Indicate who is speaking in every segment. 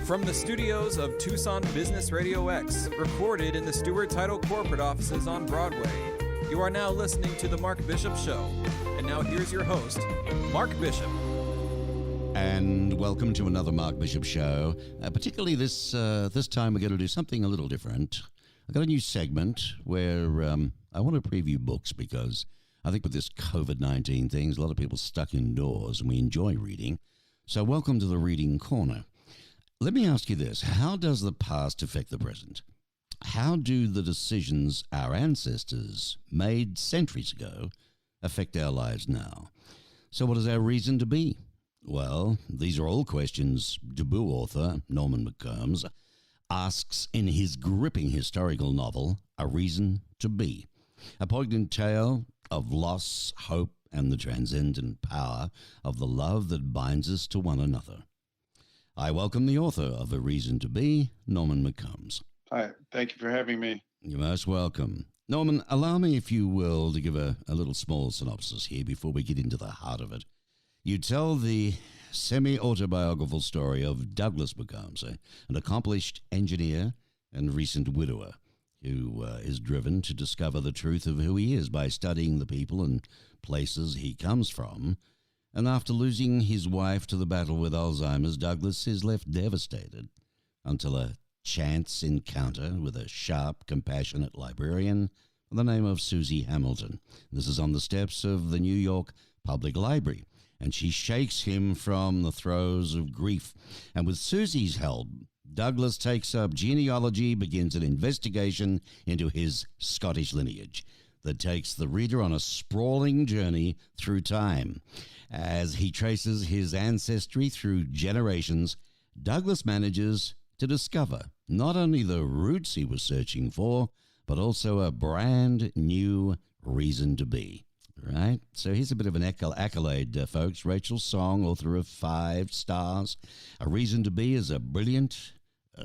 Speaker 1: From the studios of Tucson Business RadioX, recorded in the Stewart Title corporate offices on Broadway, you are now listening to The Mark Bishop Show. And now here's your host, Mark Bishop.
Speaker 2: And welcome to another Mark Bishop Show. Particularly this time we're going to do something a little different. I've got a new segment where I want to preview books because I think with this COVID-19 thing, a lot of people stuck indoors and we enjoy reading. So welcome to the Reading Corner. Let me ask you this. How does the past affect the present? How do the decisions our ancestors made centuries ago affect our lives now? So what is our reason to be? Well, these are all questions debut author Norman McCombs asks in his gripping historical novel, A Reason to Be, a poignant tale of loss, hope, and the transcendent power of the love that binds us to one another. I welcome the author of A Reason to Be, Norman McCombs.
Speaker 3: Hi, thank you for having me.
Speaker 2: You're most welcome. Norman, allow me, if you will, to give a little small synopsis here before we get into the heart of it. You tell the semi-autobiographical story of Douglas McCombs, an accomplished engineer and recent widower who is driven to discover the truth of who he is by studying the people and places he comes from. And after losing his wife to the battle with Alzheimer's, Douglas is left devastated until a chance encounter with a sharp, compassionate librarian by the name of Susie Hamilton. This is on the steps of the New York Public Library, and she shakes him from the throes of grief. And with Susie's help, Douglas takes up genealogy, begins an investigation into his Scottish lineage that takes the reader on a sprawling journey through time. As he traces his ancestry through generations, Douglas manages to discover not only the roots he was searching for, but also a brand new reason to be. Right? So here's a bit of an accolade, folks. Rachel Song, author of 5 Stars. A Reason to Be is a brilliant,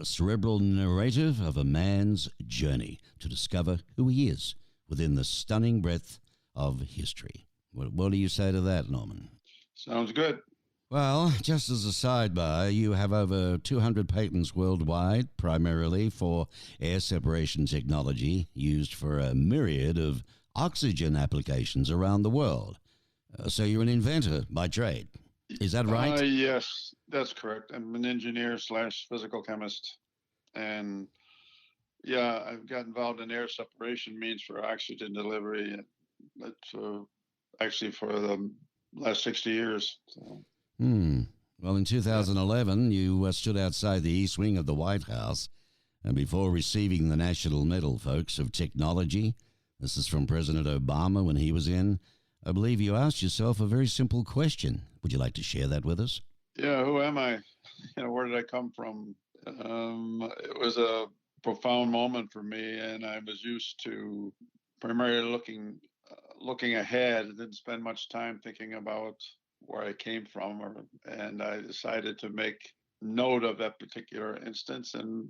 Speaker 2: cerebral narrative of a man's journey to discover who he is within the stunning breadth of history. What do you say to that, Norman?
Speaker 3: Sounds good.
Speaker 2: Well, just as a sidebar, you have over 200 patents worldwide, primarily for air separation technology used for a myriad of oxygen applications around the world. So you're an inventor by trade. Is that right?
Speaker 3: Yes, that's correct. I'm an engineer / physical chemist. And yeah, I've got involved in air separation means for oxygen delivery. That's actually for the last 60 years. So.
Speaker 2: Well, in 2011, you stood outside the East Wing of the White House, and before receiving the National Medal, folks, of Technology, this is from President Obama when he was in, I believe you asked yourself a very simple question. Would you like to share that with us?
Speaker 3: Yeah, who am I? Where did I come from? It was a profound moment for me, and I was used to primarily looking ahead. I didn't spend much time thinking about where I came from, and I decided to make note of that particular instance. And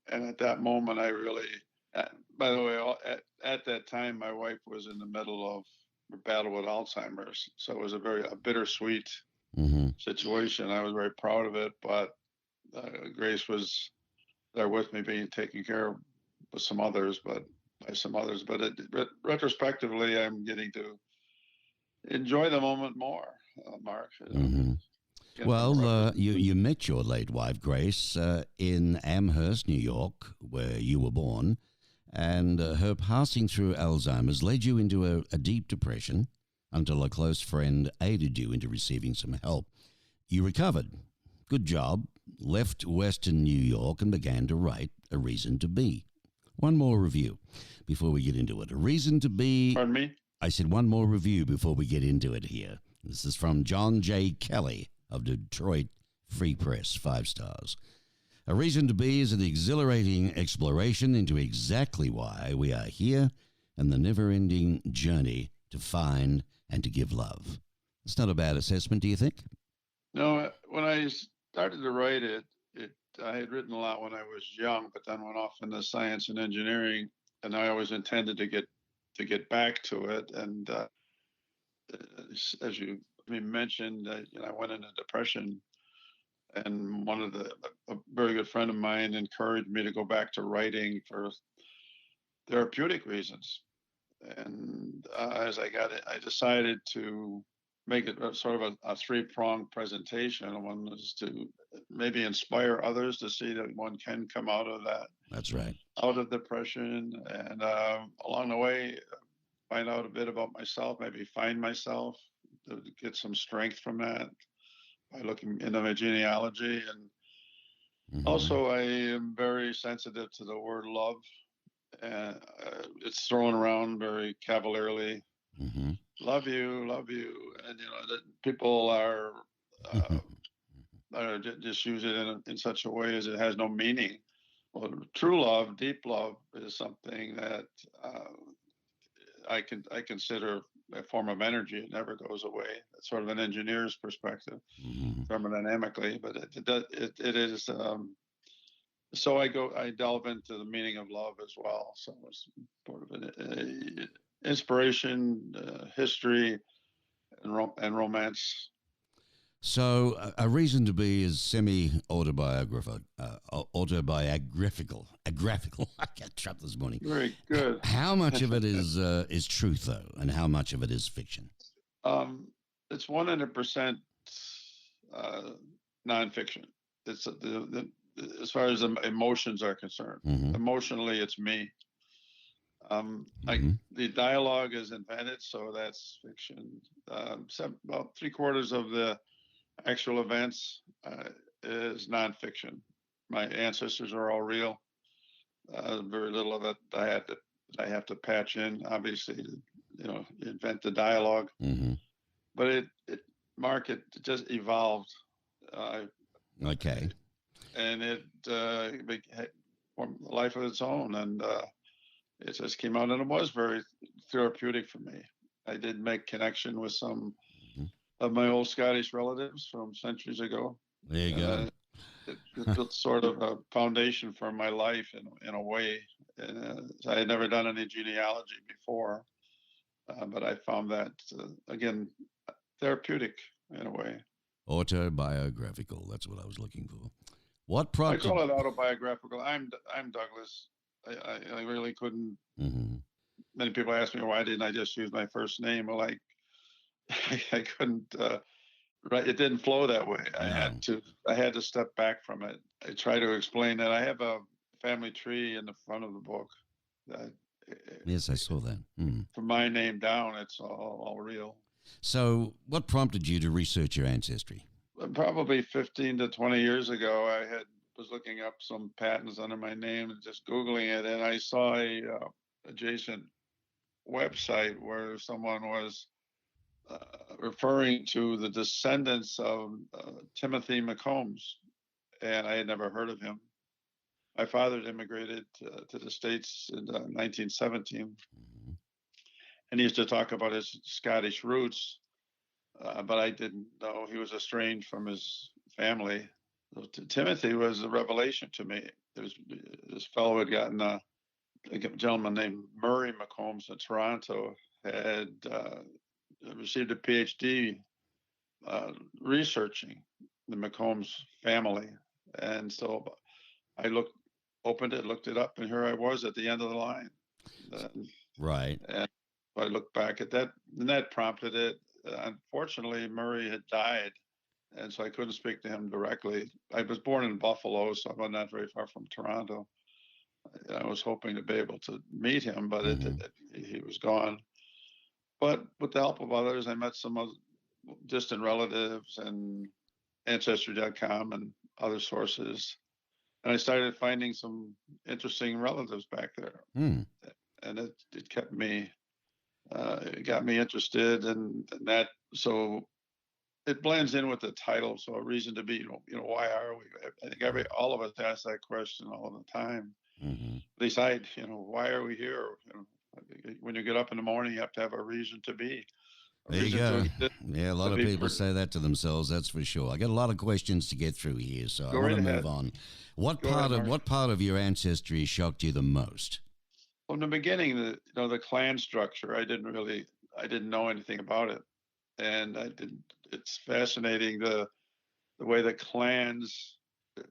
Speaker 3: at that moment, I really, by the way, at that time, my wife was in the middle of a battle with Alzheimer's, so it was a bittersweet situation. I was very proud of it, but Grace was there with me, being taken care of with some others, but retrospectively, I'm getting to enjoy the moment more, Mark.
Speaker 2: Well, you met your late wife, Grace, in Amherst, New York, where you were born, and her passing through Alzheimer's led you into a deep depression until a close friend aided you into receiving some help. You recovered. Good job. Left Western New York and began to write A Reason to Be. One more review before we get into it. A Reason to Be.
Speaker 3: Pardon me?
Speaker 2: I said one more review before we get into it here. This is from John J. Kelly of Detroit Free Press, 5 stars. A Reason to Be is an exhilarating exploration into exactly why we are here and the never-ending journey to find and to give love. It's not a bad assessment, do you think?
Speaker 3: No, when I started to write it, I had written a lot when I was young, but then went off into science and engineering, and I always intended to get back to it. And as you mentioned, I went into depression And a very good friend of mine encouraged me to go back to writing for therapeutic reasons. And as I got it, I decided to make it sort of a three-pronged presentation. One was to maybe inspire others to see that one can come out of that,
Speaker 2: That's right.
Speaker 3: out of depression, and along the way, find out a bit about myself, maybe find myself, to get some strength from that by looking into my genealogy. And also, I am very sensitive to the word love, and it's thrown around very cavalierly. Love you, and that people just use it in such a way as it has no meaning. Well, true love, deep love, is something that I consider a form of energy. It never goes away. That's sort of an engineer's perspective, thermodynamically, but it is. So I delve into the meaning of love as well. So it's sort of an inspiration, history, and romance.
Speaker 2: So, a reason to be is semi-autobiographical, autobiographical, graphical. I got trapped this morning.
Speaker 3: Very good.
Speaker 2: How much of it is truth, though, and how much of it is fiction?
Speaker 3: It's 100% nonfiction. It's as far as emotions are concerned. Emotionally, it's me. The dialogue is invented, so that's fiction. About 3/4 of the actual events is nonfiction. My ancestors are all real. Very little of it I have to patch in, obviously, to invent the dialogue. But it just evolved.
Speaker 2: Okay.
Speaker 3: And it formed a life of its own, and it just came out, and it was very therapeutic for me. I did make connection with some of my old Scottish relatives from centuries ago.
Speaker 2: There you go.
Speaker 3: It built sort of a foundation for my life in a way. And I had never done any genealogy before, but I found that, again, therapeutic in a way.
Speaker 2: Autobiographical. That's what I was looking for. What
Speaker 3: I
Speaker 2: prompted?
Speaker 3: call it autobiographical. I'm Douglas. I really couldn't. Many people ask me, why didn't I just use my first name? Well, I couldn't. Right, it didn't flow that way.
Speaker 2: No.
Speaker 3: I had to step back from it. I try to explain that I have a family tree in the front of the book.
Speaker 2: Yes, I saw that.
Speaker 3: From my name down, it's all real.
Speaker 2: So, what prompted you to research your ancestry?
Speaker 3: Probably 15 to 20 years ago, I was looking up some patents under my name and just Googling it, and I saw a adjacent website where someone was referring to the descendants of Timothy McCombs, and I had never heard of him. My father immigrated to the States in 1917, and he used to talk about his Scottish roots, but I didn't know he was estranged from his family. So Timothy was a revelation to me. This fellow had gotten a gentleman named Murray McCombs in Toronto had received a PhD researching the McCombs family. And so I opened it, looked it up, and here I was at the end of the line.
Speaker 2: Right.
Speaker 3: And I looked back at that, and that prompted it. Unfortunately, Murray had died, and so I couldn't speak to him directly. I was born in Buffalo, so I'm not very far from Toronto. I was hoping to be able to meet him, but he was gone. But with the help of others, I met some distant relatives and Ancestry.com and other sources. And I started finding some interesting relatives back there. And it kept me, it got me interested in that. So it blends in with the title. So a reason to be, why are we? I think all of us ask that question all the time. At least why are we here? When you get up in the morning, you have to have a reason to be.
Speaker 2: There you go. Yeah, a lot of people say that to themselves. That's for sure. I got a lot of questions to get through here, so I want to move on. What part of your ancestry shocked you the most?
Speaker 3: From the beginning, the clan structure, I didn't know anything about it, and I didn't. It's fascinating the the way the clans,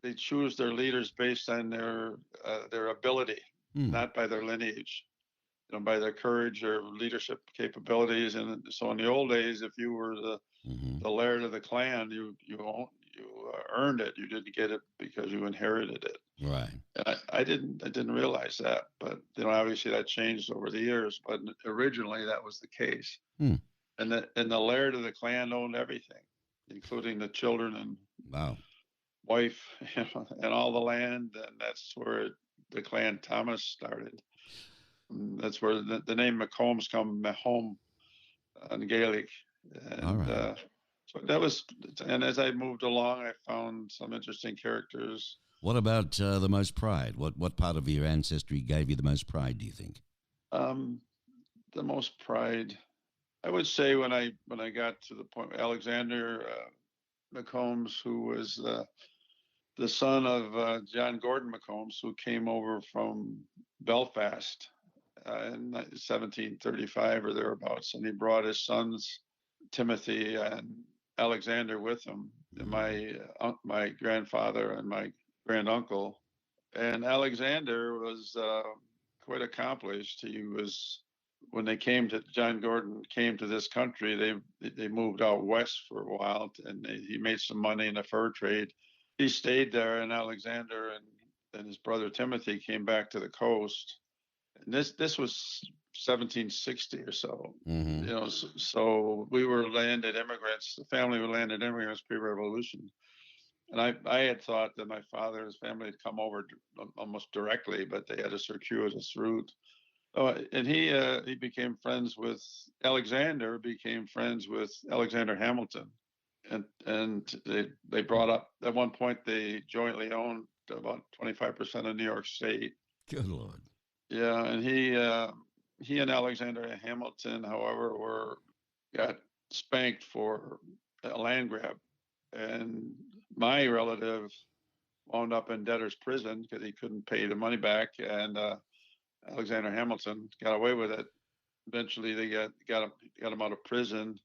Speaker 3: they choose their leaders based on their ability, not by their lineage, by their courage or leadership capabilities. And so in the old days, if you were the laird of the clan, you earned it. You didn't get it because you inherited it.
Speaker 2: Right.
Speaker 3: And I didn't realize that, but obviously that changed over the years. But originally that was the case. And the laird of the clan owned everything, including the children and
Speaker 2: Wow.
Speaker 3: wife, and all the land. And that's where the clan Thomas started. And that's where the name McCombs come, home in Gaelic. And
Speaker 2: All right.
Speaker 3: so that was, and as I moved along, I found some interesting characters.
Speaker 2: What about the most pride? What part of your ancestry gave you the most pride, do you think?
Speaker 3: The most pride, I would say, when I got to the point, Alexander McCombs, who was the son of John Gordon McCombs, who came over from Belfast in 1735 or thereunabouts, and he brought his sons Timothy and Alexander with him, and my grandfather and my granduncle. And Alexander was quite accomplished. He was, when John Gordon came to this country, they moved out west for a while, and he made some money in the fur trade. He stayed there, and Alexander and his brother Timothy came back to the coast. And this was 1760 or so. So we were landed immigrants. The family were landed immigrants pre-revolution. And I had thought that my father's family had come over almost directly, but they had a circuitous route. And he became friends with Alexander, became friends with Alexander Hamilton. And they brought up, at one point, they jointly owned about 25% of New York State.
Speaker 2: Good Lord.
Speaker 3: Yeah, and he and Alexander Hamilton, however, got spanked for a land grab. And my relative wound up in debtor's prison because he couldn't pay the money back, and Alexander Hamilton got away with it. Eventually, they got him out of prison,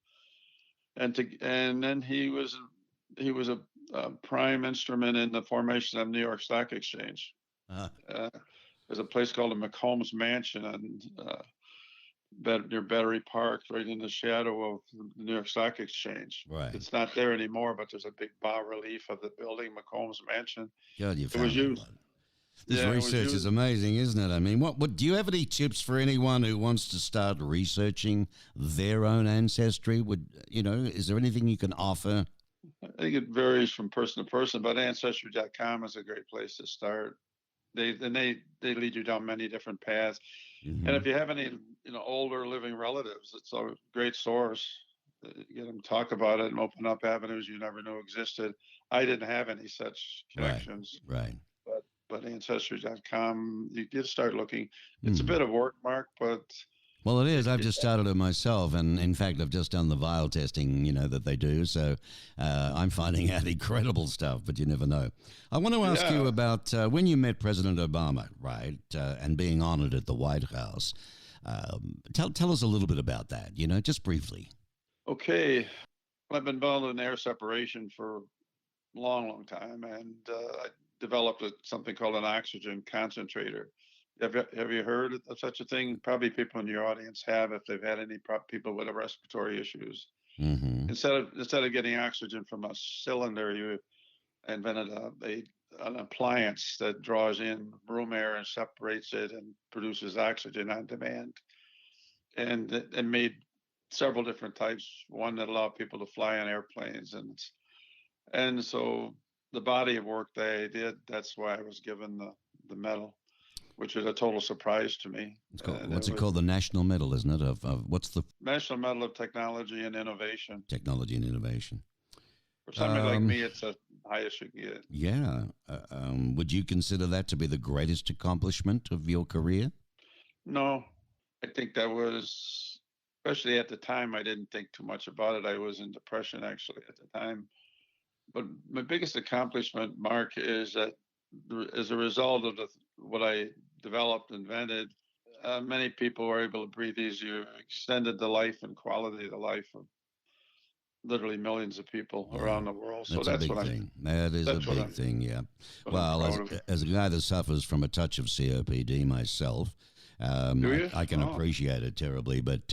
Speaker 3: and then he was a prime instrument in the formation of New York Stock Exchange. There's a place called the McCombs Mansion near Battery Park, right in the shadow of the New York Stock Exchange.
Speaker 2: Right.
Speaker 3: It's not there anymore, but there's a big bas-relief of the building, McCombs Mansion.
Speaker 2: God, you found it. This
Speaker 3: Yeah,
Speaker 2: research is amazing, isn't it? I mean, what do you have any tips for anyone who wants to start researching their own ancestry? Is there anything you can offer?
Speaker 3: I think it varies from person to person, but Ancestry.com is a great place to start. They lead you down many different paths. And if you have any older living relatives, it's a great source. Get them to talk about it and open up avenues you never knew existed. I didn't have any such connections.
Speaker 2: Right.
Speaker 3: But Ancestry.com, you get to start looking. It's a bit of work, Mark, but...
Speaker 2: Well, it is. I've just started it myself, and in fact, I've just done the vial testing, that they do. So I'm finding out incredible stuff, but you never know. I want to ask you about when you met President Obama, right, and being honored at the White House. Tell us a little bit about that, just briefly.
Speaker 3: Okay. I've been involved in air separation for a long, long time, and I developed something called an oxygen concentrator. Have you heard of such a thing? Probably people in your audience have, if they've had any people with respiratory issues. Instead of getting oxygen from a cylinder, you invented an appliance that draws in room air and separates it and produces oxygen on demand. And made several different types. One that allowed people to fly on airplanes, and so the body of work they did. That's why I was given the medal, which is a total surprise to me.
Speaker 2: What's it called? The National Medal, isn't it? Of what's the
Speaker 3: National Medal of Technology and Innovation?
Speaker 2: Technology and Innovation.
Speaker 3: For somebody like me, it's the highest you can get.
Speaker 2: Yeah. Would you consider that to be the greatest accomplishment of your career?
Speaker 3: No, I think that was, especially at the time, I didn't think too much about it. I was in depression actually at the time. But my biggest accomplishment, Mark, is that as a result of what I developed, invented, many people were able to breathe easier, extended the life and quality of the life literally millions of people
Speaker 2: Yeah.
Speaker 3: around the world. So
Speaker 2: That's a big thing. That is a big thing, yeah.
Speaker 3: what I'm
Speaker 2: Well,
Speaker 3: proud of.
Speaker 2: as a guy that suffers from a touch of COPD myself,
Speaker 3: Do you?
Speaker 2: I can
Speaker 3: Oh.
Speaker 2: appreciate it terribly. But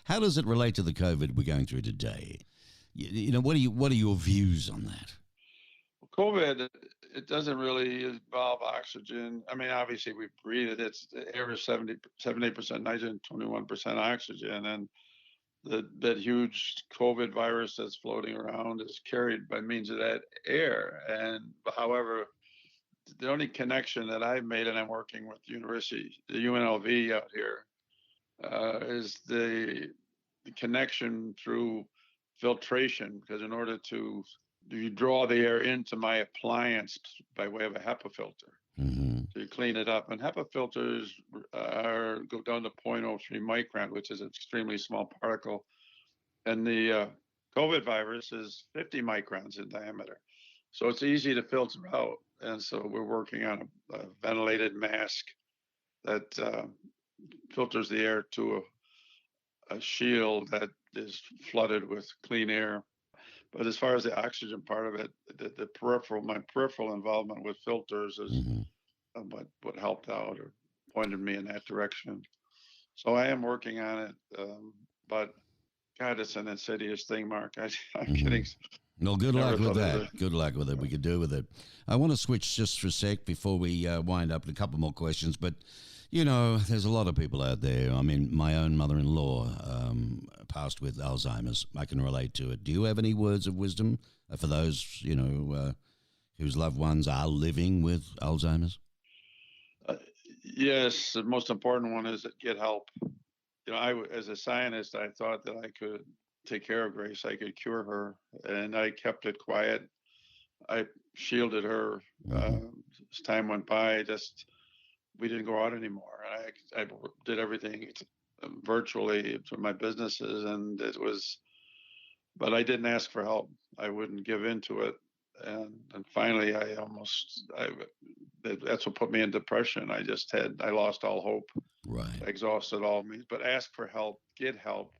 Speaker 2: how does it relate to the COVID we're going through today? You know, what are your views on that?
Speaker 3: COVID, it doesn't really involve oxygen. I mean, obviously we breathe it. It's the air is 78% nitrogen, 21% oxygen. And that huge COVID virus that's floating around is carried by means of that air. And however, the only connection that I've made, and I'm working with the UNLV out here, is the connection through filtration. Because in order to you draw the air into my appliance by way of a HEPA filter,
Speaker 2: Mm-hmm.
Speaker 3: so you clean it up. And HEPA filters go down to 0.03 micron, which is an extremely small particle. And the COVID virus is 50 microns in diameter. So it's easy to filter out. And so we're working on a ventilated mask that filters the air to a shield that is flooded with clean air. But as far as the oxygen part of it, my peripheral involvement with filters is
Speaker 2: Mm-hmm.
Speaker 3: what helped out or pointed me in that direction. So I am working on it, but God, it's an insidious thing, Mark. I'm
Speaker 2: Mm-hmm.
Speaker 3: kidding.
Speaker 2: Well, good
Speaker 3: Never
Speaker 2: luck with
Speaker 3: thought
Speaker 2: that.
Speaker 3: of it.
Speaker 2: Good luck with it. We could do with it. I want to switch just for a sec before we wind up with a couple more questions. But, you know, there's a lot of people out there. I mean, my own mother-in-law passed with Alzheimer's. I can relate to it. Do you have any words of wisdom for those, you know, whose loved ones are living with Alzheimer's?
Speaker 3: Uh, yes, the most important one is that get help. You know, as a scientist, I thought that I could take care of Grace. I could cure her, and I kept it quiet. I shielded her.
Speaker 2: Mm-hmm.
Speaker 3: As time went by, just we didn't go out anymore. I did everything virtually for my businesses, and it was. But I didn't ask for help. I wouldn't give in to it, and finally, that's what put me in depression. I lost all hope,
Speaker 2: Right.
Speaker 3: exhausted all means. But ask for help, get help.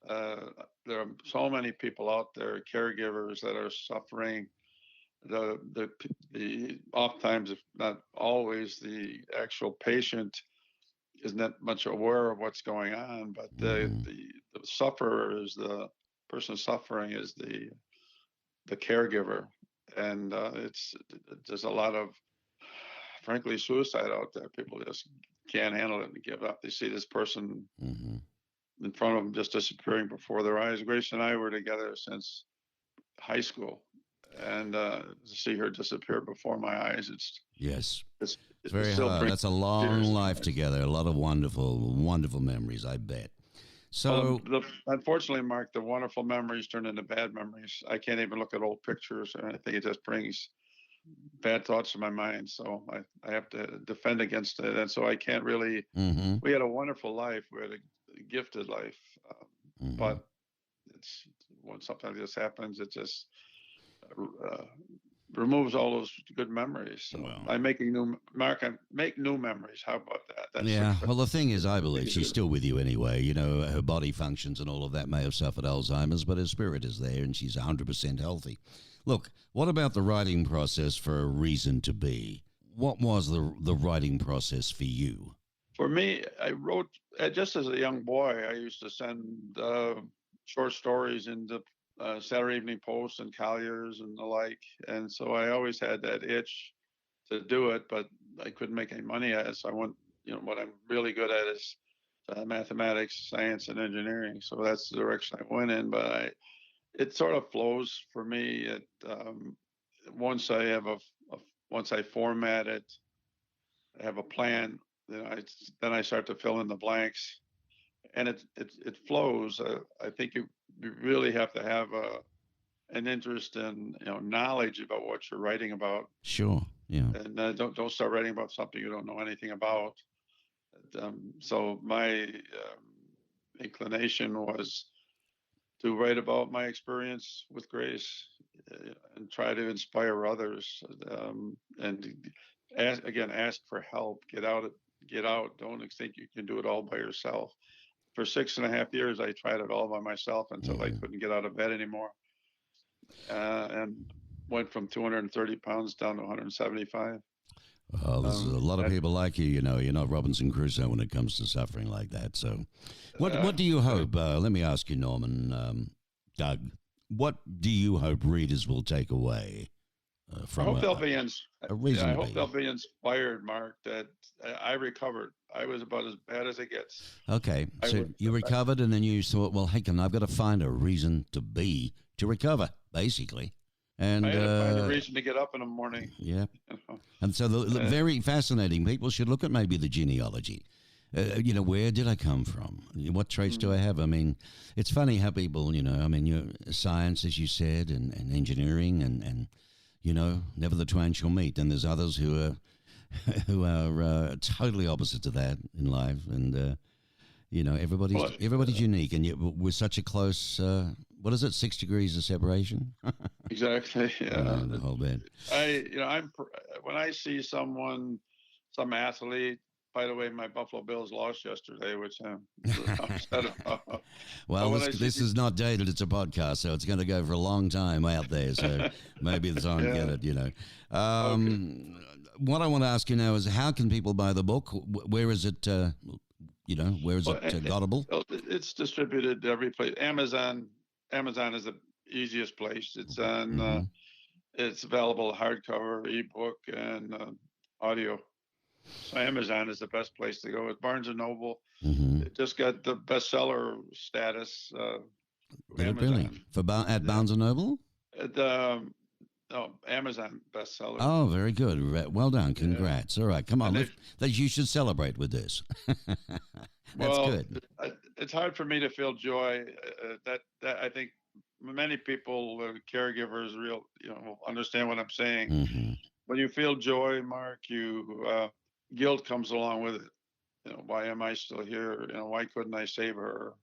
Speaker 3: There are so many people out there, caregivers that are suffering. The oftentimes, if not always, the actual patient is not much aware of what's going on, but
Speaker 2: Mm-hmm.
Speaker 3: the sufferer is the person suffering is the caregiver, and there's a lot of frankly suicide out there. People just can't handle it and give up. They see this person
Speaker 2: Mm-hmm.
Speaker 3: in front of them just disappearing before their eyes. Grace and I were together since high school, and to see her disappear before my eyes,
Speaker 2: Yes.
Speaker 3: it's
Speaker 2: It's
Speaker 3: it
Speaker 2: very
Speaker 3: still
Speaker 2: hard.
Speaker 3: brings
Speaker 2: That's a long
Speaker 3: tears.
Speaker 2: life together. A lot of wonderful, wonderful memories, I bet.
Speaker 3: Well,
Speaker 2: So,
Speaker 3: unfortunately, Mark, the wonderful memories turn into bad memories. I can't even look at old pictures, and I think it just brings bad thoughts to my mind. So I have to defend against it, and so I can't really.
Speaker 2: mm-hmm,
Speaker 3: We had a wonderful life. We had a gifted life,
Speaker 2: mm-hmm.
Speaker 3: but it's when something like this happens, it just uh, removes all those good memories. So
Speaker 2: Well,
Speaker 3: I'm making new Mark. I make new memories. How about that? That's the
Speaker 2: yeah. Well, the thing is, I believe she's
Speaker 3: good.
Speaker 2: still with you anyway. You know, her body functions and all of that may have suffered Alzheimer's, but her spirit is there and she's 100% healthy. Look, what about the writing process for A Reason to Be? What was the writing process for you?
Speaker 3: For me, I wrote just as a young boy. I used to send short stories into Saturday Evening Post and Collier's and the like, and so I always had that itch to do it, but I couldn't make any money at it. So I went, what I'm really good at is mathematics, science, and engineering. So that's the direction I went in. But it sort of flows for me. Once I have once I format it, I have a plan. Then I start to fill in the blanks, and it flows. I think you really have to have an interest in knowledge about what you're writing about,
Speaker 2: Sure. Yeah.
Speaker 3: and don't start writing about something you don't know anything about. So my inclination was to write about my experience with Grace, and try to inspire others, and ask for help. Get out. Don't think you can do it all by yourself. for 6.5 years, I tried it all by myself until I couldn't get out of bed anymore, and went from 230 pounds down to 175.
Speaker 2: Well, there's a lot of people like you. You're not Robinson Crusoe when it comes to suffering like that. So, what do you hope? Let me ask you, Norman, Doug. What do you hope readers will take away from?
Speaker 3: I hope
Speaker 2: reason.
Speaker 3: I hope they'll be inspired, Mark. That I recovered. I was about as bad as it gets.
Speaker 2: Okay, so you recovered, and then you thought, well, hey, I've got to find a reason to recover, basically. And
Speaker 3: I had to find a reason to get up in the morning.
Speaker 2: Yeah. And so very fascinating. People should look at maybe the genealogy. Where did I come from? What traits do I have? I mean, it's funny how people, science, as you said, and engineering, and never the twain shall meet. And there's others who are totally opposite to that in life. And, everybody's unique. And yet we're such a close, 6 degrees of separation?
Speaker 3: Exactly. Yeah.
Speaker 2: The whole bit.
Speaker 3: When I see some athlete. By the way, my Buffalo Bills lost yesterday, which I'm upset about.
Speaker 2: Well, this is not dated. It's a podcast, so it's going to go for a long time out there. So maybe it's on get it, Okay. What I want to ask you now is, how can people buy the book? Where is it, gottable?
Speaker 3: It's distributed every place. Amazon is the easiest place. It's on. It's available hardcover, ebook, and audio. So Amazon is the best place to go. With Barnes and Noble, it just got the bestseller status.
Speaker 2: Did it really? At Barnes and Noble?
Speaker 3: Amazon bestseller.
Speaker 2: Oh, very good. Well done. Congrats. All right, come on. You should celebrate with this. That's good.
Speaker 3: It's hard for me to feel joy. That I think many people, caregivers, will understand what I'm saying. When you feel joy, Mark, guilt comes along with it. Why am I still here? Why couldn't I save her?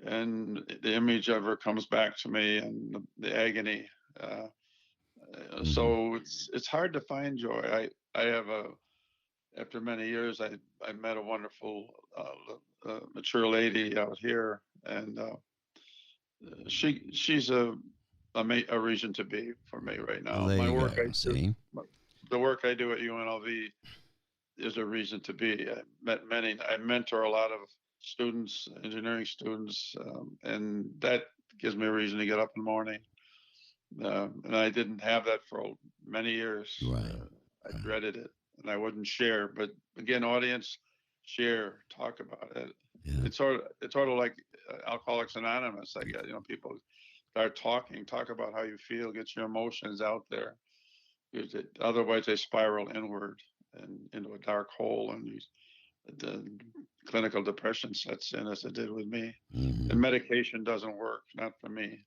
Speaker 3: And the image of her comes back to me, and the agony. So it's hard to find joy. I have after many years, I met a wonderful, mature lady out here, and she's a reason to be for me right now. The work I do at UNLV is a reason to be. I mentor a lot of students, engineering students, and that gives me a reason to get up in the morning. And I didn't have that for many years.
Speaker 2: Right.
Speaker 3: I dreaded it, and I wouldn't share. But again, audience, share, talk about it. Yeah. It's sort of like Alcoholics Anonymous. I get people start talk about how you feel, get your emotions out there. Otherwise, they spiral inward and into a dark hole, and the clinical depression sets in, as it did with me. And medication doesn't work, not for me.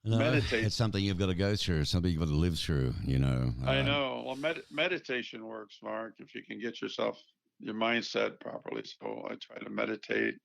Speaker 2: No, it's something you've got to go through, something you've got to live through,
Speaker 3: I know. Well, meditation works, Mark, if you can get your mindset properly. So I try to meditate,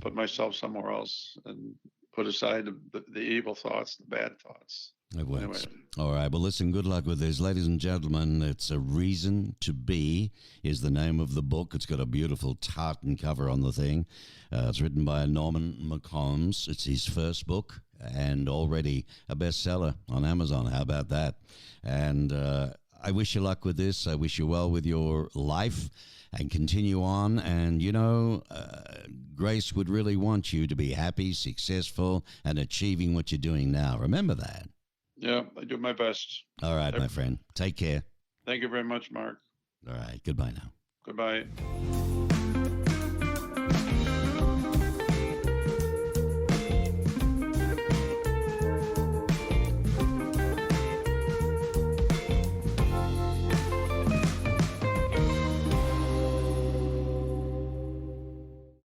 Speaker 3: put myself somewhere else, and put aside the evil thoughts, the bad thoughts.
Speaker 2: It works. Anyway. All right. Well, listen, good luck with this. Ladies and gentlemen, it's A Reason to Be is the name of the book. It's got a beautiful tartan cover on the thing. It's written by Norman McCombs. It's his first book and already a bestseller on Amazon. How about that? And I wish you luck with this. I wish you well with your life and continue on. And, Grace would really want you to be happy, successful, and achieving what you're doing now. Remember that.
Speaker 3: Yeah, I do my best.
Speaker 2: All right, my friend. Take care.
Speaker 3: Thank you very much, Mark.
Speaker 2: All right. Goodbye now.
Speaker 3: Goodbye.